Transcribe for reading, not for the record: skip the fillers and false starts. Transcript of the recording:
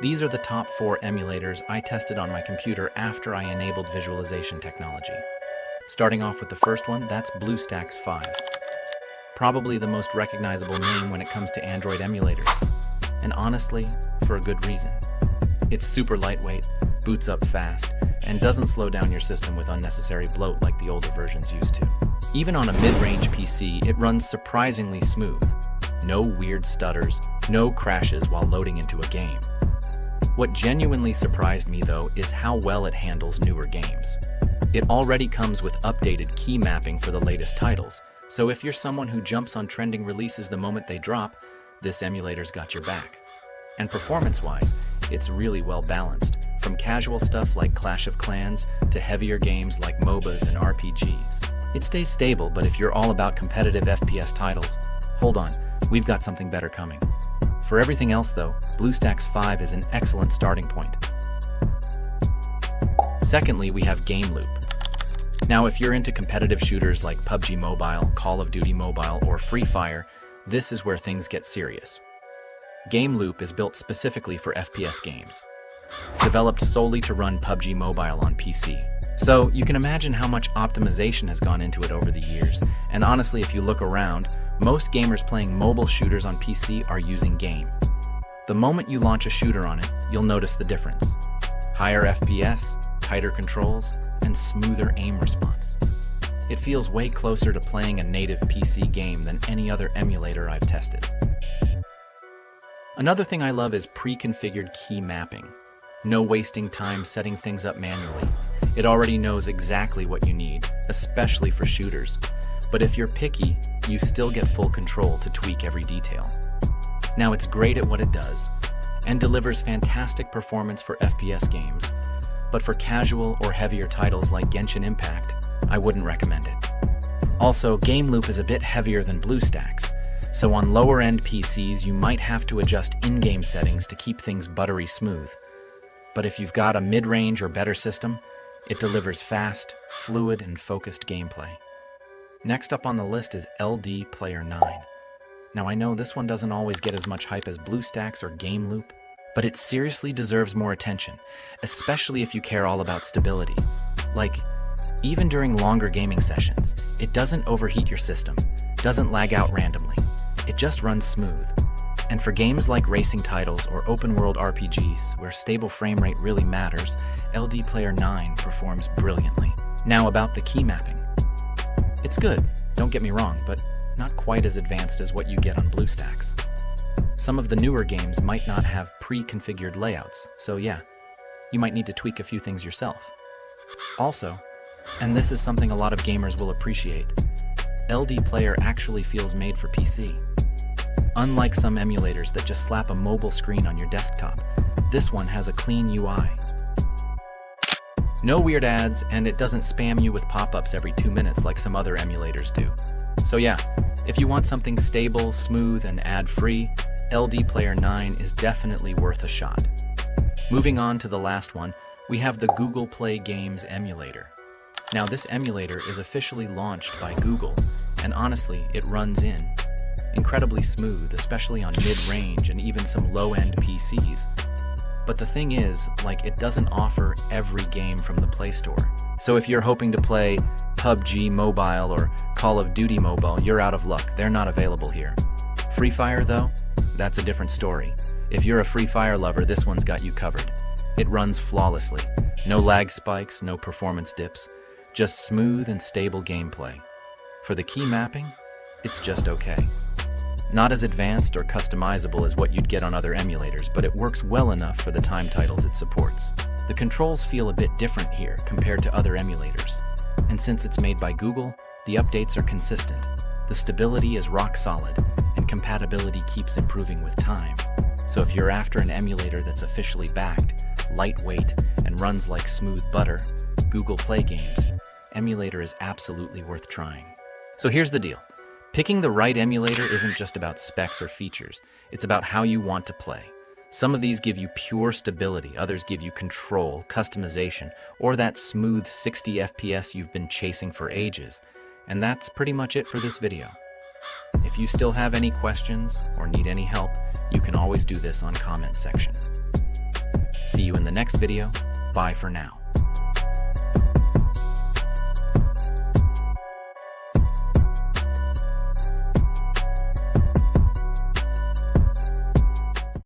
These are the top 4 emulators I tested on my computer after I enabled visualization technology. Starting off with the first one, that's BlueStacks 5. Probably the most recognizable name when it comes to Android emulators. And honestly, for a good reason. It's super lightweight, boots up fast, and doesn't slow down your system with unnecessary bloat like the older versions used to. Even on a mid-range PC, it runs surprisingly smooth. No weird stutters, no crashes while loading into a game. What genuinely surprised me, though, is how well it handles newer games. It already comes with updated key mapping for the latest titles, so if you're someone who jumps on trending releases the moment they drop, this emulator's got your back. And performance-wise, it's really well balanced, from casual stuff like Clash of Clans to heavier games like MOBAs and RPGs. It stays stable, but if you're all about competitive FPS titles, hold on, we've got something better coming. For everything else though, BlueStacks 5 is an excellent starting point. Secondly, we have Game Loop. Now, if you're into competitive shooters like PUBG Mobile, Call of Duty Mobile, or Free Fire, this is where things get serious. Game Loop is built specifically for FPS games, developed solely to run PUBG Mobile on PC. So you can imagine how much optimization has gone into it over the years, and honestly, if you look around, most gamers playing mobile shooters on PC are using Game. The moment you launch a shooter on it, you'll notice the difference. Higher FPS, tighter controls, and smoother aim response. It feels way closer to playing a native PC game than any other emulator I've tested. Another thing I love is pre-configured key mapping. No wasting time setting things up manually. It already knows exactly what you need, especially for shooters. But if you're picky, you still get full control to tweak every detail. Now, it's great at what it does, and delivers fantastic performance for FPS games. But for casual or heavier titles like Genshin Impact, I wouldn't recommend it. Also, Game Loop is a bit heavier than BlueStacks, so on lower-end PCs you might have to adjust in-game settings to keep things buttery smooth. But if you've got a mid-range or better system, it delivers fast, fluid, and focused gameplay. Next up on the list is LD Player 9. Now, I know this one doesn't always get as much hype as BlueStacks or Game Loop, but it seriously deserves more attention, especially if you care all about stability. Like, even during longer gaming sessions, it doesn't overheat your system, doesn't lag out randomly. It just runs smooth. And for games like racing titles or open-world RPGs, where stable frame rate really matters, LD Player 9 performs brilliantly. Now about the key mapping. It's good, don't get me wrong, but not quite as advanced as what you get on BlueStacks. Some of the newer games might not have pre-configured layouts, so yeah, you might need to tweak a few things yourself. Also, and this is something a lot of gamers will appreciate, LD Player actually feels made for PC. Unlike some emulators that just slap a mobile screen on your desktop, this one has a clean UI. No weird ads, and it doesn't spam you with pop-ups every 2 minutes like some other emulators do. So yeah, if you want something stable, smooth, and ad-free, LD Player 9 is definitely worth a shot. Moving on to the last one, we have the Google Play Games emulator. Now, this emulator is officially launched by Google, and honestly, it runs incredibly smooth, especially on mid-range and even some low-end PCs. But the thing is, it doesn't offer every game from the Play Store. So if you're hoping to play PUBG Mobile or Call of Duty Mobile, you're out of luck. They're not available here. Free Fire, though, that's a different story. If you're a Free Fire lover, this one's got you covered. It runs flawlessly. No lag spikes, no performance dips, just smooth and stable gameplay. For the key mapping, it's just okay. Not as advanced or customizable as what you'd get on other emulators, but it works well enough for the time titles it supports. The controls feel a bit different here compared to other emulators, and since it's made by Google, the updates are consistent. The stability is rock solid, and compatibility keeps improving with time. So if you're after an emulator that's officially backed, lightweight, and runs like smooth butter, Google Play Games emulator is absolutely worth trying. So here's the deal. Picking the right emulator isn't just about specs or features, it's about how you want to play. Some of these give you pure stability, others give you control, customization, or that smooth 60 FPS you've been chasing for ages. And that's pretty much it for this video. If you still have any questions or need any help, you can always do this on comment section. See you in the next video. Bye for now.